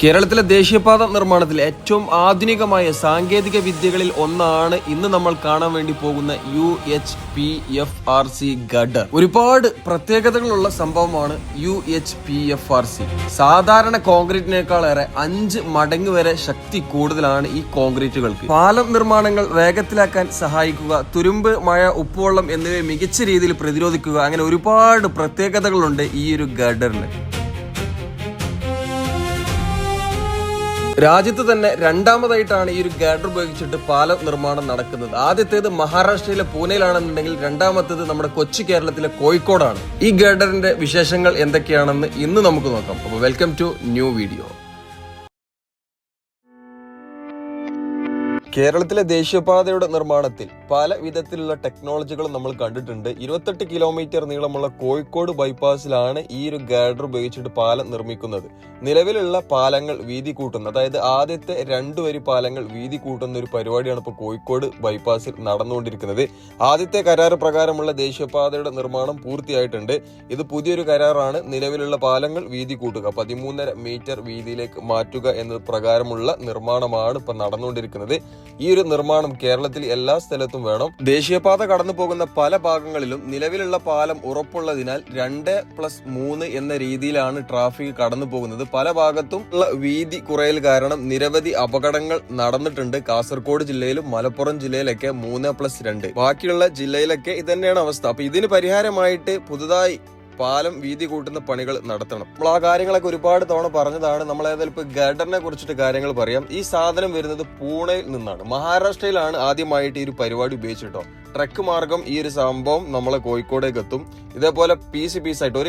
കേരളത്തിലെ ദേശീയപാത നിർമ്മാണത്തിൽ ഏറ്റവും ആധുനികമായ സാങ്കേതിക വിദ്യകളിൽ ഒന്നാണ് ഇന്ന് നമ്മൾ കാണാൻ വേണ്ടി പോകുന്ന UHPFRC ഗഡർ. ഒരുപാട് പ്രത്യേകതകളുള്ള സംഭവമാണ് UHPFRC. സാധാരണ കോൺക്രീറ്റിനേക്കാളേറെ 5 മടങ്ങ് വരെ ശക്തി കൂടുതലാണ് ഈ കോൺക്രീറ്റുകൾക്ക്. പാലം നിർമ്മാണങ്ങൾ വേഗത്തിലാക്കാൻ സഹായിക്കുക, തുരുമ്പ്, മഴ, ഉപ്പുവെള്ളം എന്നിവയെ മികച്ച രീതിയിൽ പ്രതിരോധിക്കുക, അങ്ങനെ ഒരുപാട് പ്രത്യേകതകളുണ്ട് ഈ ഒരു ഗഡറിന്. രാജ്യത്ത് തന്നെ രണ്ടാമതായിട്ടാണ് ഈ ഒരു ഗഡർ ഉപയോഗിച്ചിട്ട് പാലം നിർമ്മാണം നടക്കുന്നത്. ആദ്യത്തേത് മഹാരാഷ്ട്രയിലെ പൂനെയിലാണെന്നുണ്ടെങ്കിൽ രണ്ടാമത്തേത് നമ്മുടെ കൊച്ചി കേരളത്തിലെ കോഴിക്കോടാണ്. ഈ ഗഡറിന്റെ വിശേഷങ്ങൾ എന്തൊക്കെയാണെന്ന് ഇന്ന് നമുക്ക് നോക്കാം. അപ്പോൾ വെൽക്കം ടു ന്യൂ വീഡിയോ. കേരളത്തിലെ ദേശീയപാതയുടെ നിർമ്മാണത്തിൽ പല വിധത്തിലുള്ള ടെക്നോളജികൾ നമ്മൾ കണ്ടിട്ടുണ്ട്. 28 കിലോമീറ്റർ നീളമുള്ള കോഴിക്കോട് ബൈപ്പാസിലാണ് ഈ ഒരു ഗഡർ ഉപയോഗിച്ചിട്ട് പാലം നിർമ്മിക്കുന്നത്. നിലവിലുള്ള പാലങ്ങൾ വീതി കൂട്ടുന്ന, അതായത് ആദ്യത്തെ 2 വരി പാലങ്ങൾ വീതി കൂട്ടുന്ന ഒരു പരിപാടിയാണ് ഇപ്പോൾ കോഴിക്കോട് ബൈപ്പാസിൽ നടന്നുകൊണ്ടിരിക്കുന്നത്. ആദ്യത്തെ കരാർ പ്രകാരമുള്ള ദേശീയപാതയുടെ നിർമ്മാണം പൂർത്തിയായിട്ടുണ്ട്. ഇത് പുതിയൊരു കരാറാണ്. നിലവിലുള്ള പാലങ്ങൾ വീതി കൂട്ടുക, 13.5 മീറ്റർ വീതിയിലേക്ക് മാറ്റുക എന്നത് പ്രകാരമുള്ള നിർമ്മാണമാണ് ഇപ്പൊ നടന്നുകൊണ്ടിരിക്കുന്നത്. ഈ ഒരു നിർമ്മാണം കേരളത്തിൽ എല്ലാ സ്ഥലത്തും വേണം. ദേശീയപാത കടന്നു പോകുന്ന പല ഭാഗങ്ങളിലും നിലവിലുള്ള പാലം ഉറപ്പുള്ളതിനാൽ 2+3 എന്ന രീതിയിലാണ് ട്രാഫിക് കടന്നു പോകുന്നത്. പല ഭാഗത്തും ഉള്ള വീതി കുറയൽ കാരണം നിരവധി അപകടങ്ങൾ നടന്നിട്ടുണ്ട്. കാസർഗോഡ് ജില്ലയിലും മലപ്പുറം ജില്ലയിലൊക്കെ 3+2, ബാക്കിയുള്ള ജില്ലയിലൊക്കെ ഇത് തന്നെയാണ് അവസ്ഥ. അപ്പൊ ഇതിന് പരിഹാരമായിട്ട് പുതുതായി പാലം വീതി കൂട്ടുന്ന പണികൾ നടത്തണം. നമ്മൾ ആ കാര്യങ്ങളൊക്കെ ഒരുപാട് തവണ പറഞ്ഞതാണ്. നമ്മൾ ഏതായാലും ഇപ്പൊ ഗഡറിനെ കുറിച്ചിട്ട് കാര്യങ്ങൾ പറയാം. ഈ സാധനം വരുന്നത് പൂനെയിൽ നിന്നാണ്. മഹാരാഷ്ട്രയിലാണ് ആദ്യമായിട്ട് ഈ ഒരു പരിപാടി ഉപയോഗിച്ചിട്ടോ. ട്രക്ക് മാർഗം ഈ ഒരു സംഭവം നമ്മളെ കോഴിക്കോടേക്ക് എത്തും. ഇതേപോലെ പീസ് ആയിട്ട്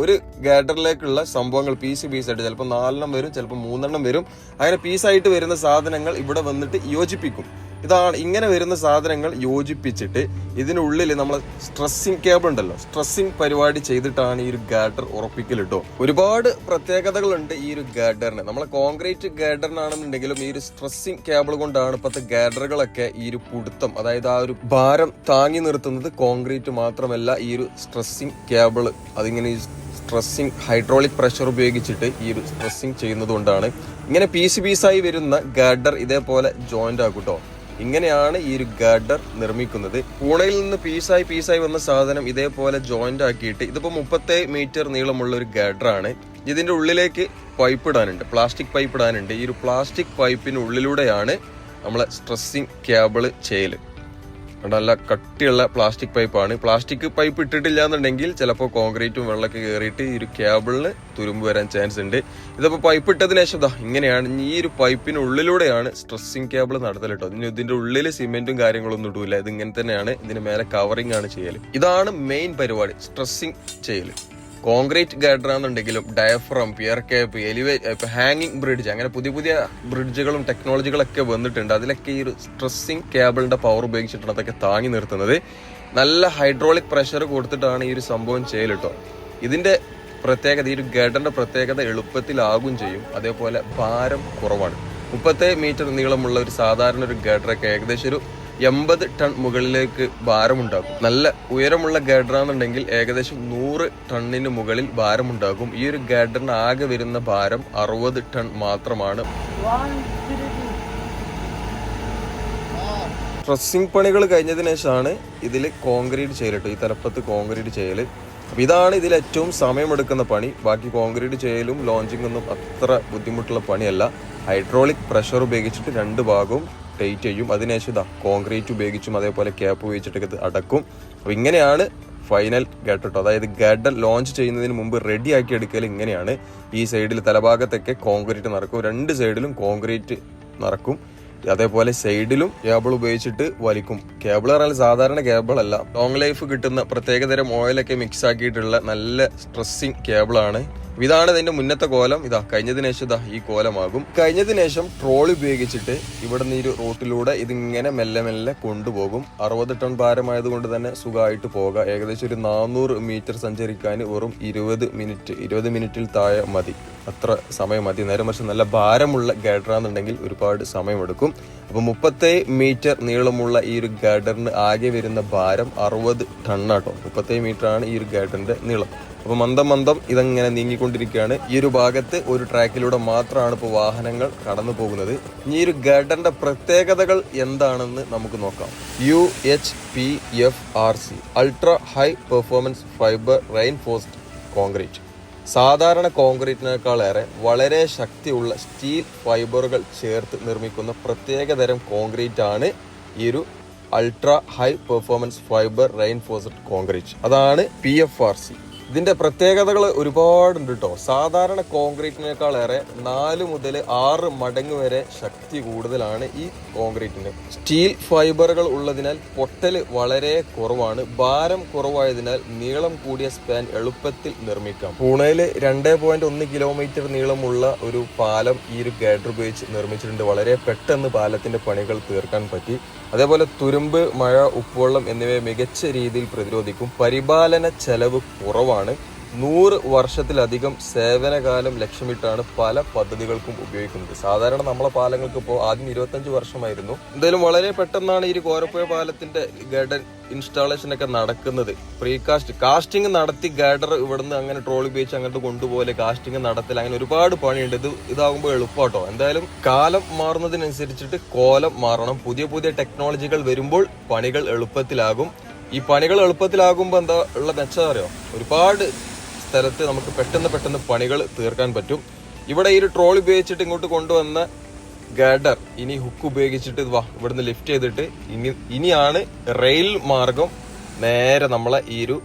ഒരു ഗഡറിലേക്കുള്ള സംഭവങ്ങൾ പീസ് ആയിട്ട് ചിലപ്പോൾ 4 വരും, ചിലപ്പോൾ 3 വരും. അങ്ങനെ പീസായിട്ട് വരുന്ന സാധനങ്ങൾ ഇവിടെ വന്നിട്ട് യോജിപ്പിക്കും. ഇതാണ് ഇങ്ങനെ വരുന്ന സാധനങ്ങൾ യോജിപ്പിച്ചിട്ട് ഇതിനുള്ളിൽ നമ്മൾ സ്ട്രെസ്സിങ് കേബിൾ ഉണ്ടല്ലോ, സ്ട്രെസ്സിങ് പരിപാടി ചെയ്തിട്ടാണ് ഈ ഒരു ഗഡർ ഉറപ്പിക്കലിട്ടോ. ഒരുപാട് പ്രത്യേകതകളുണ്ട് ഈ ഒരു ഗഡറിന്. നമ്മളെ കോൺക്രീറ്റ് ഗഡറിനാണെന്നുണ്ടെങ്കിലും ഈ ഒരു സ്ട്രെസ്സിങ് കേബിൾ കൊണ്ടാണ് ഇപ്പോഴത്തെ ഗഡറുകളൊക്കെ ഈ ഒരു പുടുത്തം, അതായത് ആ ഒരു ഭാരം താങ്ങി നിർത്തുന്നത് കോൺക്രീറ്റ് മാത്രമല്ല, ഈ ഒരു സ്ട്രെസ്സിങ് കേബിൾ അതിങ്ങനെ സ്ട്രെസ്സിങ് ഹൈഡ്രോളിക് പ്രഷർ ഉപയോഗിച്ചിട്ട് ഈ ഒരു സ്ട്രെസ്സിങ് ചെയ്യുന്നത് കൊണ്ടാണ് ഇങ്ങനെ പീസായി വരുന്ന ഗഡർ ഇതേപോലെ ജോയിന്റ് ആകൂട്ടോ. ഇങ്ങനെയാണ് ഈ ഒരു ഗഡർ നിർമ്മിക്കുന്നത്. പൂണെയിൽ നിന്ന് പീസായി വന്ന സാധനം ഇതേപോലെ ജോയിന്റ് ആക്കിയിട്ട്, ഇതിപ്പോ 37 മീറ്റർ നീളമുള്ള ഒരു ഗഡറാണ്. ഇതിന്റെ ഉള്ളിലേക്ക് പൈപ്പ് ഇടാനുണ്ട്, പ്ലാസ്റ്റിക് പൈപ്പ് ഇടാനുണ്ട്. ഈ ഒരു പ്ലാസ്റ്റിക് പൈപ്പിനുള്ളിലൂടെയാണ് നമ്മളെ സ്ട്രെസ്സിങ് കേബിൾ ചെയ്യല്. നല്ല കട്ടിയുള്ള പ്ലാസ്റ്റിക് പൈപ്പാണ്. പ്ലാസ്റ്റിക് പൈപ്പ് ഇട്ടിട്ടില്ല എന്നുണ്ടെങ്കിൽ ചിലപ്പോൾ കോൺക്രീറ്റും വെള്ളമൊക്കെ കയറിയിട്ട് ഈ ഒരു കേബിളിന് തുരുമ്പ് വരാൻ ചാൻസ് ഉണ്ട്. ഇതിപ്പോൾ പൈപ്പ് ഇട്ടതിന് ശേഷം ഇങ്ങനെയാണ്, ഈ ഒരു പൈപ്പിനുള്ളിലൂടെയാണ് സ്ട്രെസ്സിങ് കേബിൾ നടത്തൽ കേട്ടോ. ഇതിന്റെ ഉള്ളിൽ സിമെന്റും കാര്യങ്ങളൊന്നും ഇടൂല. ഇത് ഇങ്ങനെ തന്നെയാണ്, ഇതിന് മേലെ കവറിംഗ് ആണ് ചെയ്യല്. ഇതാണ് മെയിൻ പരിപാടി, സ്ട്രെസ്സിങ് ചെയ്യല്. കോൺക്രീറ്റ് ഗഡർ ആണെന്നുണ്ടെങ്കിലും ഡയഫ്രം, പിയർ കേപ്പ്, എലിവേറ്റ്, ഹാങ്ങിങ് ബ്രിഡ്ജ്, അങ്ങനെ പുതിയ ബ്രിഡ്ജുകളും ടെക്നോളജികളൊക്കെ വന്നിട്ടുണ്ട്. അതിലൊക്കെ ഈ ഒരു സ്ട്രെസ്സിങ് കേബിളിന്റെ പവർ ഉപയോഗിച്ചിട്ടാണ് അതൊക്കെ താങ്ങി നിർത്തുന്നത്. നല്ല ഹൈഡ്രോളിക് പ്രഷർ കൊടുത്തിട്ടാണ് ഈ ഒരു സംഭവം ചെയ്യലിട്ടോ. ഇതിന്റെ പ്രത്യേകത, ഈ ഒരു ഗഡറിന്റെ പ്രത്യേകത എളുപ്പത്തിലാകും ചെയ്യും. അതേപോലെ ഭാരം കുറവാണ്. 37 മീറ്റർ നീളമുള്ള ഒരു സാധാരണ ഒരു ഗഡറൊക്കെ ഏകദേശം ഒരു 80 ടൺ മുകളിലേക്ക് ഭാരമുണ്ടാകും. നല്ല ഉയരമുള്ള ഗഡറാണെന്നുണ്ടെങ്കിൽ ഏകദേശം 100 ടണ്ണിന് മുകളിൽ ഭാരമുണ്ടാകും. ഈ ഒരു ഗഡറിന് ആകെ വരുന്ന ഭാരം 60 ടൺ മാത്രമാണ്. സ്ട്രെസ്സിങ് പണികൾ കഴിഞ്ഞതിന് ശേഷമാണ് ഇതിൽ കോൺക്രീറ്റ് ചെയ്യലിട്ടോ, ഈ തലപ്പത്ത് കോൺക്രീറ്റ് ചെയ്യല്. ഇതാണ് ഇതിൽ ഏറ്റവും സമയമെടുക്കുന്ന പണി. ബാക്കി കോൺക്രീറ്റ് ചെയ്യലും ലോഞ്ചിങ് ഒന്നും അത്ര ബുദ്ധിമുട്ടുള്ള പണിയല്ല. ഹൈഡ്രോളിക് പ്രഷർ ഉപയോഗിച്ചിട്ട് 2 ഭാഗവും ടൈറ്റ് ചെയ്യും. അതിനുശേഷം കോൺക്രീറ്റ് ഉപയോഗിച്ചും അതേപോലെ ക്യാപ്പ് ഉപയോഗിച്ചിട്ടൊക്കെ അടക്കും. അപ്പോൾ ഇങ്ങനെയാണ് ഫൈനൽ ഗഡർ കേട്ടോ. അതായത് ഗഡർ ലോഞ്ച് ചെയ്യുന്നതിന് മുമ്പ് റെഡി ആക്കി എടുക്കൽ ഇങ്ങനെയാണ്. ഈ സൈഡിൽ തലഭാഗത്തൊക്കെ കോൺക്രീറ്റ് നിറക്കും, 2 സൈഡിലും കോൺക്രീറ്റ് നിറക്കും. അതേപോലെ സൈഡിലും കേബിൾ ഉപയോഗിച്ചിട്ട് വലിക്കും. കേബിൾ പറഞ്ഞാൽ സാധാരണ കേബിൾ അല്ല, ലോങ് ലൈഫ് കിട്ടുന്ന പ്രത്യേകതരം ഓയിലൊക്കെ മിക്സ് ആക്കിയിട്ടുള്ള നല്ല സ്ട്രെസ്സിങ് കേബിളാണ്. ഇതാണ് ഇതിന്റെ മുന്നത്തെ കോലം. കഴിഞ്ഞതിന് ശേഷം ഈ കോലമാകും. കഴിഞ്ഞതിന് ശേഷം ട്രോളി ഉപയോഗിച്ചിട്ട് ഇവിടെ നിന്ന് ഈ റോട്ടിലൂടെ ഇതിങ്ങനെ മെല്ലെ കൊണ്ടുപോകും. 60 ടൺ ഭാരമായത് കൊണ്ട് തന്നെ സുഖമായിട്ട് പോകാം. ഏകദേശം ഒരു 400 മീറ്റർ സഞ്ചരിക്കാൻ വെറും 20 മിനിറ്റിൽ താഴെ മതി. അത്ര സമയം മതി. നേരെ മറിച്ച് നല്ല ഭാരമുള്ള ഗാഡറാണെന്നുണ്ടെങ്കിൽ ഒരുപാട് സമയമെടുക്കും. അപ്പോൾ 37 മീറ്റർ നീളമുള്ള ഈ ഒരു ഗാഡറിന് ആകെ വരുന്ന ഭാരം 60 ടണ്ണാട്ടോ. 37 മീറ്റർ ആണ് ഈ ഒരു ഗാഡറിന്റെ നീളം. അപ്പോൾ മന്ദം ഇതങ്ങനെ നീങ്ങിക്കൊണ്ടിരിക്കുകയാണ്. ഈ ഒരു ഭാഗത്ത് ഒരു ട്രാക്കിലൂടെ മാത്രമാണ് ഇപ്പോൾ വാഹനങ്ങൾ കടന്നു പോകുന്നത്. ഈ ഒരു ഗാഡറിന്റെ പ്രത്യേകതകൾ എന്താണെന്ന് നമുക്ക് നോക്കാം. UHPFRC ultra high performance fibre reinforced concrete. സാധാരണ കോൺക്രീറ്റിനേക്കാളേറെ വളരെ ശക്തിയുള്ള സ്റ്റീൽ ഫൈബറുകൾ ചേർത്ത് നിർമ്മിക്കുന്ന പ്രത്യേകതരം കോൺക്രീറ്റ് ആണ് ഈ ഒരു ultra high performance fibre reinforced concrete. അതാണ് PFRC. ഇതിന്റെ പ്രത്യേകതകൾ ഒരുപാടുണ്ട് കേട്ടോ. സാധാരണ കോൺക്രീറ്റിനേക്കാളേറെ 4 മുതൽ 6 മടങ്ങ് വരെ ശക്തി കൂടുതലാണ് ഈ കോൺക്രീറ്റിന്. സ്റ്റീൽ ഫൈബറുകൾ ഉള്ളതിനാൽ പൊട്ടൽ വളരെ കുറവാണ്. ഭാരം കുറവായതിനാൽ നീളം കൂടിയ സ്പാൻ എളുപ്പത്തിൽ നിർമ്മിക്കാം. പൂനെയിൽ 2.1 കിലോമീറ്റർ നീളമുള്ള ഒരു പാലം ഈ ഒരു ഗാഡർ ഉപയോഗിച്ച് നിർമ്മിച്ചിട്ടുണ്ട്. വളരെ പെട്ടെന്ന് പാലത്തിന്റെ പണികൾ തീർക്കാൻ പറ്റി. അതേപോലെ തുരുമ്പ്, മഴ, ഉപ്പുവെള്ളം എന്നിവയെ മികച്ച രീതിയിൽ പ്രതിരോധിക്കും. പരിപാലന ചെലവ് കുറവാണ്. 100 വർഷത്തിലധികം സേവനകാലം ലക്ഷ്യമിട്ടാണ് പല പദ്ധതികൾക്കും ഉപയോഗിക്കുന്നത്. സാധാരണ നമ്മളെ പാലങ്ങൾക്ക് ഇപ്പോൾ ആദ്യം 25 വർഷമായിരുന്നു. എന്തായാലും വളരെ പെട്ടെന്നാണ് ഈ കോരപ്പുഴ പാലത്തിന്റെ ഗാഡർ ഇൻസ്റ്റാളേഷൻ ഒക്കെ നടക്കുന്നത്. കാസ്റ്റിംഗ് നടത്തി ഗാഡർ ഇവിടുന്ന് അങ്ങനെ ട്രോളി ഉപയോഗിച്ച് അങ്ങോട്ട് കൊണ്ടുപോലെ കാസ്റ്റിംഗ് നടത്തൽ, അങ്ങനെ ഒരുപാട് പണിയുണ്ട്. ഇതാകുമ്പോൾ എളുപ്പമാട്ടോ. എന്തായാലും കാലം മാറുന്നതിനനുസരിച്ചിട്ട് കോലം മാറണം. പുതിയ ടെക്നോളജികൾ വരുമ്പോൾ പണികൾ എളുപ്പത്തിലാകും. ഈ പണികൾ എളുപ്പത്തിലാകുമ്പോൾ എന്താ ഉള്ള മെച്ചം അറിയോ? ഒരുപാട് സ്ഥലത്ത് നമുക്ക് പെട്ടെന്ന് പണികൾ തീർക്കാൻ പറ്റും. ഇവിടെ ഈ ഒരു ട്രോളി ഉപയോഗിച്ചിട്ട് ഇങ്ങോട്ട് കൊണ്ടുവന്ന ഗാഡർ ഇനി ഹുക്ക് ഉപയോഗിച്ചിട്ട് ഇവിടുന്ന് ലിഫ്റ്റ് ചെയ്തിട്ട് ഇനിയാണ് റെയിൽ മാർഗം നേരെ നമ്മളെ ഈ ഒരു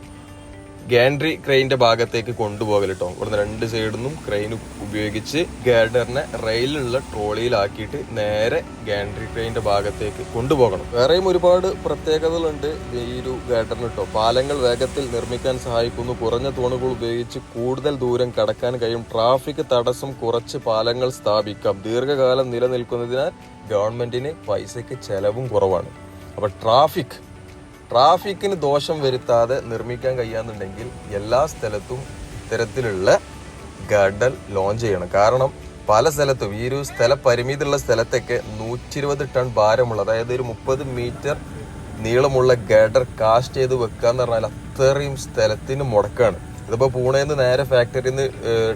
ഗാൻട്രി ക്രെയിന്റെ ഭാഗത്തേക്ക് കൊണ്ടുപോകൽ കേട്ടോ. ഇവിടുന്ന് 2 സൈഡിൽ നിന്നും ക്രെയിൻ ഉപയോഗിച്ച് ഗാഡറിനെ റെയിലുള്ള ട്രോളിയിലാക്കിയിട്ട് നേരെ ഗാൻട്രി ക്രെയിന്റെ ഭാഗത്തേക്ക് കൊണ്ടുപോകണം. വേറെയും ഒരുപാട് പ്രത്യേകതകളുണ്ട് ഈ ഒരു ഗാഡറിന് കേട്ടോ. പാലങ്ങൾ വേഗത്തിൽ നിർമ്മിക്കാൻ സഹായിക്കുന്നു. കുറഞ്ഞ തൂണുകൾ ഉപയോഗിച്ച് കൂടുതൽ ദൂരം കടക്കാൻ കഴിയും. ട്രാഫിക് തടസ്സം കുറച്ച് പാലങ്ങൾ സ്ഥാപിക്കാം. ദീർഘകാലം നിലനിൽക്കുന്നതിനാൽ ഗവൺമെന്റിന് പൈസയ്ക്ക് ചെലവും കുറവാണ്. അപ്പൊ ട്രാഫിക്കിന് ദോഷം വരുത്താതെ നിർമ്മിക്കാൻ കഴിയാന്നുണ്ടെങ്കിൽ എല്ലാ സ്ഥലത്തും ഇത്തരത്തിലുള്ള ഗാഡർ ലോഞ്ച് ചെയ്യണം. കാരണം പല സ്ഥലത്തും ഈ ഒരു സ്ഥല പരിമിതിയുള്ള സ്ഥലത്തൊക്കെ 120 ടൺ ഭാരമുള്ള, അതായത് ഒരു 30 മീറ്റർ നീളമുള്ള ഗാഡർ കാസ്റ്റ് ചെയ്ത് വെക്കാന്ന് പറഞ്ഞാൽ അത്രയും സ്ഥലത്തിന് മുടക്കാണ്. ഇതിപ്പോൾ പൂണെയിൽ നിന്ന് നേരെ ഫാക്ടറിയിൽ നിന്ന്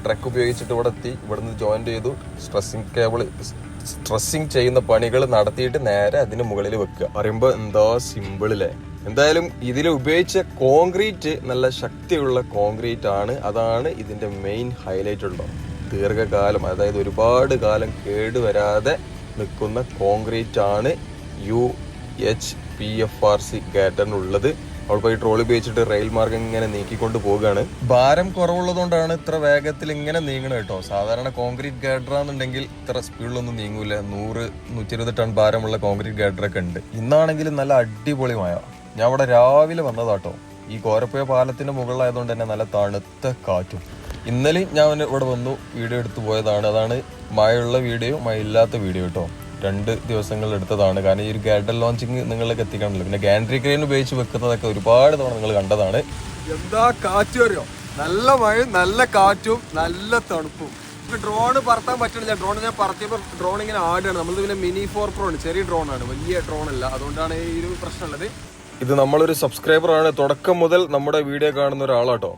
ട്രക്ക് ഉപയോഗിച്ചിട്ട് ഇവിടെ എത്തി, ഇവിടുന്ന് ജോയിൻ ചെയ്തു സ്ട്രെസ്സിങ് ചെയ്യുന്ന പണികൾ നടത്തിയിട്ട് നേരെ അതിന് മുകളിൽ വെക്കുക. പറയുമ്പോൾ എന്താ സിമ്പിളല്ലേ. എന്തായാലും ഇതിൽ ഉപയോഗിച്ച കോൺക്രീറ്റ് നല്ല ശക്തിയുള്ള കോൺക്രീറ്റ് ആണ്. അതാണ് ഇതിന്റെ മെയിൻ ഹൈലൈറ്റ് ഉള്ളത്. ദീർഘകാലം, അതായത് ഒരുപാട് കാലം കേടുവരാതെ നിൽക്കുന്ന കോൺക്രീറ്റ് ആണ് UHPFRC ഗാഡറിനുള്ളത്. അവളിപ്പോൾ ഈ ട്രോളി ഉപയോഗിച്ചിട്ട് റെയിൽ മാർഗം ഇങ്ങനെ നീക്കിക്കൊണ്ട് പോവുകയാണ്. ഭാരം കുറവുള്ളതുകൊണ്ടാണ് ഇത്ര വേഗത്തിൽ ഇങ്ങനെ നീങ്ങണത് കേട്ടോ. സാധാരണ കോൺക്രീറ്റ് ഗാഡറാന്നുണ്ടെങ്കിൽ ഇത്ര സ്പീഡിലൊന്നും നീങ്ങൂല. 100-120 ടൺ ഭാരമുള്ള കോൺക്രീറ്റ് ഗാഡറൊക്കെ ഉണ്ട്. ഇന്നാണെങ്കിൽ നല്ല അടിപൊളി മഴ. ഞാൻ ഇവിടെ രാവിലെ വന്നതാട്ടോ. ഈ കോരപ്പുഴ പാലത്തിന്റെ മുകളിലായതുകൊണ്ട് തന്നെ നല്ല തണുത്ത കാറ്റും. ഇന്നലെ ഞാൻ ഇവിടെ വന്നു വീഡിയോ എടുത്തു പോയതാണ്. അതാണ് മഴയുള്ള വീഡിയോ, മഴ ഇല്ലാത്ത വീഡിയോ കേട്ടോ. 2 ദിവസങ്ങൾ എടുത്തതാണ്. കാരണം ഈ ഒരു ഗാഡർ ലോഞ്ചിങ് നിങ്ങളിലേക്ക് എത്തിക്കണമല്ലോ. പിന്നെ ഗാൻട്രി ക്രെയിൻ ഉപയോഗിച്ച് വെക്കുന്നതൊക്കെ ഒരുപാട് തവണ നിങ്ങൾ കണ്ടതാണ്. എന്താ കാറ്റ് അറിയോ? നല്ല മഴയും നല്ല കാറ്റും നല്ല തണുപ്പും. ഡ്രോണ് പറത്താൻ പറ്റണില്ല. ഡ്രോൺ ഞാൻ പറത്തിയപ്പോൾ ഡ്രോൺ ഇങ്ങനെ ആടുകയാണ്. നമ്മളത് പിന്നെ Mini 4 Pro ആണ്, ചെറിയ ഡ്രോണാണ്, വലിയ ഡ്രോണല്ല. അതുകൊണ്ടാണ് ഈ ഒരു പ്രശ്നമുള്ളത്. ഇത് നമ്മളൊരു സബ്സ്ക്രൈബറാണ്. തുടക്കം മുതൽ നമ്മുടെ വീഡിയോ കാണുന്ന ഒരാളാട്ടോ.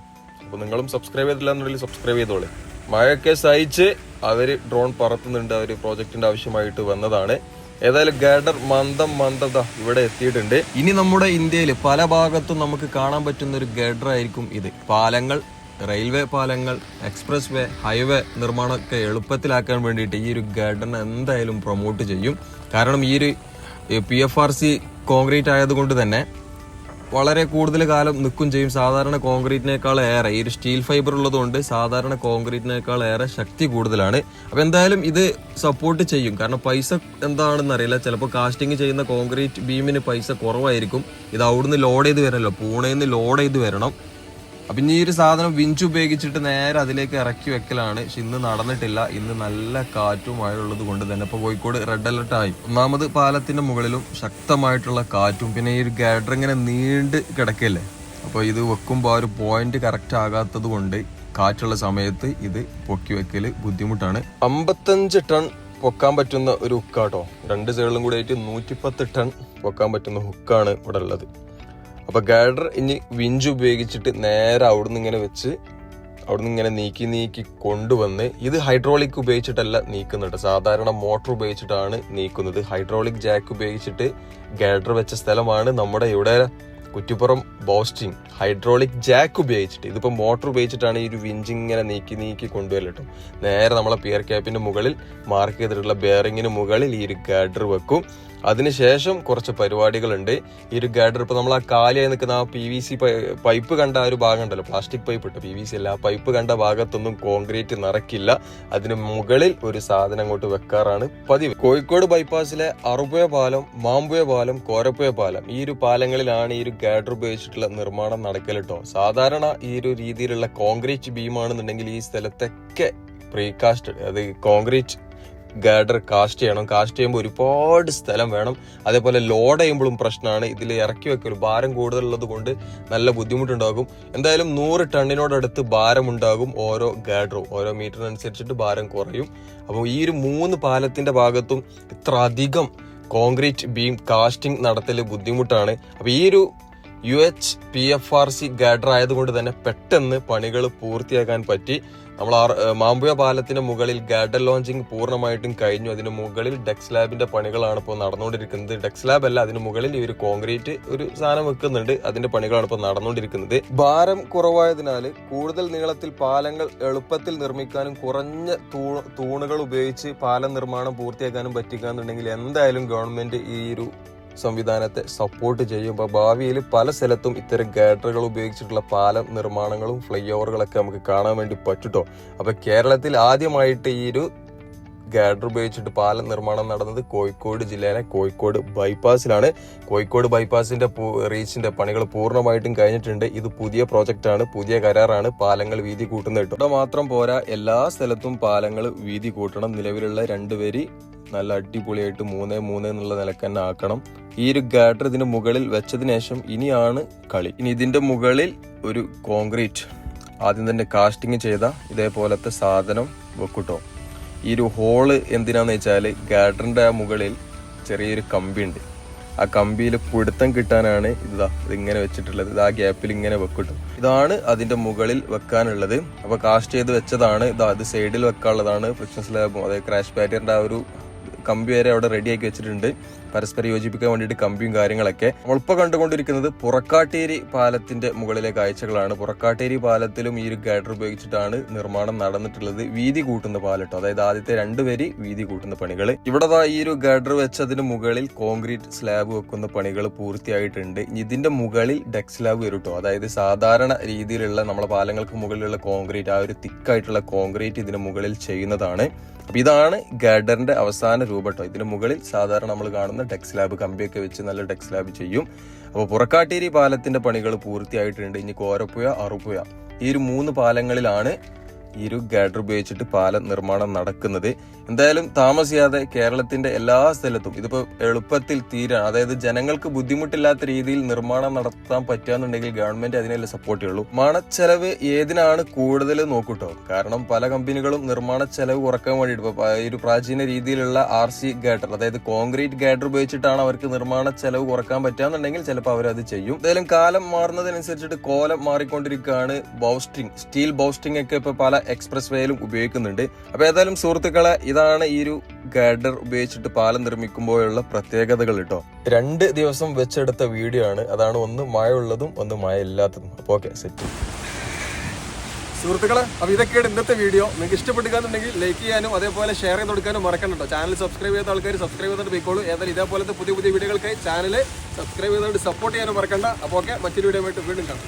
അപ്പൊ നിങ്ങളും സബ്സ്ക്രൈബ് ചെയ്തില്ല എന്നുണ്ടെങ്കിൽ സബ്സ്ക്രൈബ് ചെയ്തോളെ. മഴയൊക്കെ സഹിച്ച് അവര് ഡ്രോൺ പറത്തുന്നുണ്ട്. അവര് പ്രോജക്റ്റിന്റെ ആവശ്യമായിട്ട് വന്നതാണ്. ഏതായാലും ഗാഡർ മന്ദം ഇവിടെ എത്തിയിട്ടുണ്ട്. ഇനി നമ്മുടെ ഇന്ത്യയിൽ പല ഭാഗത്തും നമുക്ക് കാണാൻ പറ്റുന്ന ഒരു ഗാഡർ ആയിരിക്കും ഇത്. പാലങ്ങൾ, റെയിൽവേ പാലങ്ങൾ, എക്സ്പ്രസ് വേ, ഹൈവേ നിർമ്മാണമൊക്കെ എളുപ്പത്തിലാക്കാൻ വേണ്ടിയിട്ട് ഈ ഒരു ഗാഡറിനെ എന്തായാലും പ്രൊമോട്ട് ചെയ്യും. കാരണം ഈ ഒരു PFRC കോൺക്രീറ്റ് ആയതുകൊണ്ട് തന്നെ വളരെ കൂടുതൽ കാലം നിൽക്കും ചെയ്യും. സാധാരണ കോൺക്രീറ്റിനേക്കാൾ ഏറെ ഈ ഒരു സ്റ്റീൽ ഫൈബർ ഉള്ളതുകൊണ്ട് സാധാരണ കോൺക്രീറ്റിനേക്കാൾ ഏറെ ശക്തി കൂടുതലാണ്. അപ്പൊ എന്തായാലും ഇത് സപ്പോർട്ട് ചെയ്യും. കാരണം പൈസ എന്താണെന്ന് അറിയില്ല. ചിലപ്പോൾ കാസ്റ്റിംഗ് ചെയ്യുന്ന കോൺക്രീറ്റ് ബീമിന് പൈസ കുറവായിരിക്കും. ഇത് അവിടുന്ന് ലോഡ് ചെയ്ത് വരണമല്ലോ, പൂണെയിൽ നിന്ന് ലോഡ് ചെയ്ത് വരണം. അപ്പൊ ഇനി ഈ ഒരു സാധനം വിഞ്ച് ഉപയോഗിച്ചിട്ട് നേരെ അതിലേക്ക് ഇറക്കി വെക്കലാണ്. പക്ഷെ ഇന്ന് നടന്നിട്ടില്ല. ഇന്ന് നല്ല കാറ്റും മഴയുള്ളത് കൊണ്ട് തന്നെ ഇപ്പൊ കോഴിക്കോട് റെഡ് അലർട്ട് ആയി. ഒന്നാമത് പാലത്തിന്റെ മുകളിലും ശക്തമായിട്ടുള്ള കാറ്റും, പിന്നെ ഈ ഒരു ഗാഡർ ഇങ്ങനെ നീണ്ട് കിടക്കല്ലേ. അപ്പൊ ഇത് വെക്കുമ്പോൾ ആ ഒരു പോയിന്റ് കറക്റ്റ് ആകാത്തത് കൊണ്ട് കാറ്റുള്ള സമയത്ത് ഇത് പൊക്കി വെക്കൽ ബുദ്ധിമുട്ടാണ്. 55 ടൺ പൊക്കാൻ പറ്റുന്ന ഒരു ഹുക്കാട്ടോ. 2 സൈഡിലും കൂടി ആയിട്ട് 110 ടൺ പൊക്കാൻ പറ്റുന്ന ഹുക്കാണ് ഇവിടെ ഉള്ളത്. അപ്പൊ ഗൈഡർ ഇനി വിഞ്ച് ഉപയോഗിച്ചിട്ട് നേരെ അവിടുന്ന് ഇങ്ങനെ വെച്ച് അവിടുന്ന് ഇങ്ങനെ നീക്കി കൊണ്ടുവന്ന്, ഇത് ഹൈഡ്രോളിക് ഉപയോഗിച്ചിട്ടല്ല നീക്കുന്നുണ്ട്, സാധാരണ മോട്ടോർ ഉപയോഗിച്ചിട്ടാണ് നീക്കുന്നത്. ഹൈഡ്രോളിക് ജാക്ക് ഉപയോഗിച്ചിട്ട് ഗൈഡർ വെച്ച സ്ഥലമാണ് നമ്മുടെ ഇവിടെ കുറ്റിപ്പുറം ബോസ്റ്റിംഗ്. ഹൈഡ്രോളിക് ജാക്ക് ഉപയോഗിച്ചിട്ട്, ഇതിപ്പോ മോട്ടോർ ഉപയോഗിച്ചിട്ടാണ് ഈ ഒരു വിഞ്ചിങ് ഇങ്ങനെ നീക്കി കൊണ്ടുവരട്ടോ. നേരെ നമ്മളെ പിയർ ക്യാപ്പിന്റെ മുകളിൽ മാർക്ക് ചെയ്തിട്ടുള്ള ബെയറിങ്ങിന് മുകളിൽ ഈ ഒരു ഗൈഡർ വെക്കും. അതിനുശേഷം കുറച്ച് പരിപാടികളുണ്ട്. ഈ ഒരു ഗൈഡർ ഇപ്പൊ നമ്മൾ ആ കാലിയായി നിൽക്കുന്ന ആ PVC പൈപ്പ് കണ്ട ആ ഒരു ഭാഗം ഉണ്ടല്ലോ, പ്ലാസ്റ്റിക് പൈപ്പ് ഇട്ട് PVC അല്ല, ആ പൈപ്പ് കണ്ട ഭാഗത്തൊന്നും കോൺക്രീറ്റ് നിറക്കില്ല. അതിന് മുകളിൽ ഒരു സാധനം അങ്ങോട്ട് വെക്കാറാണ് പതിവ്. കോഴിക്കോട് ബൈപ്പാസിലെ അറുപുഴ പാലം, മാമ്പുഴ പാലം, കോരപ്പുഴ പാലം, ഈ ഒരു പാലങ്ങളിലാണ് ഈ ഒരു ഗൈഡർ ഉപയോഗിച്ചിട്ടുള്ള നിർമ്മാണം നടക്കലിട്ടോ. സാധാരണ ഈ ഒരു രീതിയിലുള്ള കോൺക്രീറ്റ് ബീമാണെന്നുണ്ടെങ്കിൽ ഈ സ്ഥലത്തൊക്കെ പ്രീകാസ്റ്റ്, അത് കോൺക്രീറ്റ് ഗൈഡർ കാസ്റ്റ് ചെയ്യണം. കാസ്റ്റ് ചെയ്യുമ്പോൾ ഒരുപാട് സ്ഥലം വേണം. അതേപോലെ ലോഡ് ചെയ്യുമ്പോഴും പ്രശ്നമാണ്. ഇതിൽ ഇറക്കി വെക്കലും ഭാരം കൂടുതലുള്ളത് കൊണ്ട് നല്ല ബുദ്ധിമുട്ടുണ്ടാകും. എന്തായാലും 100 ടണ്ണിനോടടുത്ത് ഭാരമുണ്ടാകും ഓരോ ഗൈഡറും. ഓരോ മീറ്ററിനനുസരിച്ചിട്ട് ഭാരം കുറയും. അപ്പോൾ ഈ ഒരു 3 പാലത്തിന്റെ ഭാഗത്തും ഇത്ര അധികം കോൺക്രീറ്റ് ബീം കാസ്റ്റിംഗ് നടത്തൽ ബുദ്ധിമുട്ടാണ്. അപ്പൊ ഈ ഒരു UHPFRC ഗൈഡർ ആയതുകൊണ്ട് തന്നെ പെട്ടെന്ന് പണികൾ പൂർത്തിയാക്കാൻ പറ്റി. നമ്മൾ മാമ്പുഴ പാലത്തിന് മുകളിൽ ഗൈഡർ ലോഞ്ചിങ് പൂർണ്ണമായിട്ടും കഴിഞ്ഞു. അതിന് മുകളിൽ ഡെക് സ്ലാബിന്റെ പണികളാണ് ഇപ്പോൾ നടന്നുകൊണ്ടിരിക്കുന്നത്. ഡെക് സ്ലാബ് അല്ല, അതിന് മുകളിൽ ഈ ഒരു കോൺക്രീറ്റ് ഒരു സാധനം വെക്കുന്നുണ്ട്, അതിന്റെ പണികളാണ് ഇപ്പോൾ നടന്നുകൊണ്ടിരിക്കുന്നത്. ഭാരം കുറവായതിനാൽ കൂടുതൽ നീളത്തിൽ പാലങ്ങൾ എളുപ്പത്തിൽ നിർമ്മിക്കാനും കുറഞ്ഞ തൂണുകൾ ഉപയോഗിച്ച് പാലം നിർമ്മാണം പൂർത്തിയാക്കാനും പറ്റിക്കാന്നുണ്ടെങ്കിൽ എന്തായാലും ഗവൺമെന്റ് ഈ ഒരു സംവിധാനത്തെ സപ്പോർട്ട് ചെയ്യുമ്പോൾ ഭാവിയിൽ പല സ്ഥലത്തും ഇത്തരം ഗൈഡറുകൾ ഉപയോഗിച്ചിട്ടുള്ള പാലം നിർമ്മാണങ്ങളും ഫ്ലൈ ഓവറുകളൊക്കെ നമുക്ക് കാണാൻ വേണ്ടി പറ്റുട്ടോ. അപ്പൊ കേരളത്തിൽ ആദ്യമായിട്ട് ഈ ഒരു ഗൈഡർ ഉപയോഗിച്ചിട്ട് പാലം നിർമ്മാണം നടന്നത് കോഴിക്കോട് ജില്ലയിലെ കോഴിക്കോട് ബൈപ്പാസിലാണ്. കോഴിക്കോട് ബൈപ്പാസിന്റെ റീച്ചിന്റെ പണികൾ പൂർണ്ണമായിട്ടും കഴിഞ്ഞിട്ടുണ്ട്. ഇത് പുതിയ പ്രോജക്റ്റ് ആണ്, പുതിയ കരാറാണ്. പാലങ്ങൾ വീതി കൂട്ടുന്നത് ഇവിടെ മാത്രം പോരാ, എല്ലാ സ്ഥലത്തും പാലങ്ങൾ വീതി കൂട്ടണം. നിലവിലുള്ള 2 വരി നല്ല അടിപൊളിയായിട്ട് 3-3 എന്നുള്ള നിലക്ക് തന്നെ ആക്കണം. ഈ ഒരു ഗൈഡർ ഇതിന് മുകളിൽ വെച്ചതിന് ശേഷം ഇനിയാണ് കളി. ഇനി ഇതിന്റെ മുകളിൽ ഒരു കോൺക്രീറ്റ് ആദ്യം തന്നെ കാസ്റ്റിംഗ് ചെയ്ത ഇതേപോലത്തെ സാധനം വെക്കൂട്ടോ. ഈ ഒരു ഹോള് എന്തിനാന്ന് വെച്ചാൽ ഗൈഡറിന്റെ മുകളിൽ ചെറിയൊരു കമ്പി ഉണ്ട്. ആ കമ്പിയിൽ പിടുത്തം കിട്ടാനാണ് ഇതിങ്ങനെ വെച്ചിട്ടുള്ളത്. ഇത് ആ ഗ്യാപ്പിൽ ഇങ്ങനെ വെക്കട്ടോ. ഇതാണ് അതിന്റെ മുകളിൽ വെക്കാനുള്ളത്. അപ്പൊ കാസ്റ്റ് ചെയ്ത് വെച്ചതാണ്. ഇത് സൈഡിൽ വെക്കാനുള്ളതാണ്. ഫ്രിക്ഷൻ സ്ലാബും അതായത് ക്രാഷ് ബാരിയറിന്റെ ആ ഒരു കമ്പി വരെ അവിടെ റെഡിയാക്കി വെച്ചിട്ടുണ്ട്. പരസ്പരം യോജിപ്പിക്കാൻ വേണ്ടിയിട്ട് കമ്പിയും കാര്യങ്ങളൊക്കെ. നമ്മളിപ്പോൾ കണ്ടുകൊണ്ടിരിക്കുന്നത് പുറക്കാട്ടേരി പാലത്തിന്റെ മുകളിലെ കാഴ്ചകളാണ്. പുറക്കാട്ടേരി പാലത്തിലും ഈ ഒരു ഗൈഡർ ഉപയോഗിച്ചിട്ടാണ് നിർമ്മാണം നടന്നിട്ടുള്ളത്. വീതി കൂട്ടുന്ന പാലട്ടോ, അതായത് ആദ്യത്തെ 2 വരി വീതി കൂട്ടുന്ന പണികൾ. ഇവിടെ ഈ ഒരു ഗൈഡർ വെച്ചതിന് മുകളിൽ കോൺക്രീറ്റ് സ്ലാബ് വെക്കുന്ന പണികൾ പൂർത്തിയായിട്ടുണ്ട്. ഇതിന്റെ മുകളിൽ ഡെക് സ്ലാബ് വരും. അതായത് സാധാരണ രീതിയിലുള്ള നമ്മളെ പാലങ്ങൾക്ക് മുകളിലുള്ള കോൺക്രീറ്റ്, ആ ഒരു തിക്കായിട്ടുള്ള കോൺക്രീറ്റ് ഇതിന് മുകളിൽ ചെയ്യുന്നതാണ്. അപ്പൊ ഇതാണ് ഗൈഡറിന്റെ അവസാന രൂപട്ടോ. ഇതിന് മുകളിൽ സാധാരണ നമ്മൾ കാണുന്ന ഡെക് സ്ലാബ് കമ്പിയൊക്കെ വെച്ച് നല്ല ഡെക് സ്ലാബ് ചെയ്യും. അപ്പോൾ പുറക്കാട്ടേരി പാലത്തിന്റെ പണികൾ പൂർത്തിയായിട്ടുണ്ട്. ഇനി കോരപ്പുഴ, അറുപുഴ, ഈ ഒരു 3 പാലങ്ങളിലാണ് ഈ ഒരു ഗൈഡർ ഉപയോഗിച്ചിട്ട് പാലം നിർമ്മാണം നടക്കുന്നത്. എന്തായാലും താമസിയാതെ കേരളത്തിന്റെ എല്ലാ സ്ഥലത്തും ഇതിപ്പോ എളുപ്പത്തിൽ തീരാൻ, അതായത് ജനങ്ങൾക്ക് ബുദ്ധിമുട്ടില്ലാത്ത രീതിയിൽ നിർമ്മാണം നടത്താൻ പറ്റുകയെന്നുണ്ടെങ്കിൽ ഗവൺമെന്റ് അതിനെല്ലാം സപ്പോർട്ട് ചെയ്യുള്ളൂ. നിർമ്മാണച്ചെലവ് ഏതിനാണ് കൂടുതൽ നോക്കൂട്ടോ. കാരണം പല കമ്പനികളും നിർമ്മാണച്ചെലവ് കുറക്കാൻ വേണ്ടിയിട്ട് ഇപ്പൊ ഈ ഒരു പ്രാചീന രീതിയിലുള്ള RC ഗൈഡർ, അതായത് കോൺക്രീറ്റ് ഗൈഡർ ഉപയോഗിച്ചിട്ടാണ് അവർക്ക് നിർമ്മാണച്ചെലവ് കുറക്കാൻ പറ്റുകയെന്നുണ്ടെങ്കിൽ ചിലപ്പോൾ അവരത് ചെയ്യും. എന്തായാലും കാലം മാറുന്നതിനനുസരിച്ചിട്ട് കോലം മാറിക്കൊണ്ടിരിക്കുകയാണ്. ബൗസ്റ്റിംഗ്, സ്റ്റീൽ ബൗസ്റ്റിംഗ് ഒക്കെ ഇപ്പൊ പല എക്സ്പ്രസ് വേയിലും ഉപയോഗിക്കുന്നുണ്ട്. അപ്പൊ ഏതായാലും സുഹൃത്തുക്കളെ, ഇതാണ് ഈ ഒരു ഗൈഡർ ഉപയോഗിച്ചിട്ട് പാലം നിർമ്മിക്കുമ്പോഴുള്ള പ്രത്യേകതകൾ കേട്ടോ. 2 ദിവസം വെച്ചെടുത്ത വീഡിയോ ആണ്. അതാണ് ഒന്ന് മഴ ഉള്ളതും ഒന്ന് മഴ ഇല്ലാത്തതും. അപ്പൊ ഓക്കെ, സെറ്റ് സുഹൃത്തുക്കളെ. അപ്പൊ ഇതൊക്കെയാണ് ഇന്നത്തെ വീഡിയോ. നിങ്ങൾക്ക് ഇഷ്ടപ്പെടുകയാണെന്നുണ്ടെങ്കിൽ ലൈക്ക് ചെയ്യാനും അതേപോലെ ഷെയർ ചെയ്ത് കൊടുക്കാനും മറക്കണ്ട കേട്ടോ. ചാനൽ സബ്സ്ക്രൈബ് ചെയ്ത ആൾക്കാർ സബ്സ്ക്രൈബ് ചെയ്തിട്ട് പോയിക്കോളൂ. ഏതായാലും ഇതേപോലത്തെ പുതിയ വീഡിയോകൾക്കായി ചാനൽ സബ്സ്ക്രൈബ് ചെയ്തുകൊണ്ട് സപ്പോർട്ട് ചെയ്യാനും മറക്കണ്ട. അപ്പോൾ ഓക്കെ, മറ്റൊരു വീഡിയോ ആയിട്ട് വീണ്ടും കാണാം.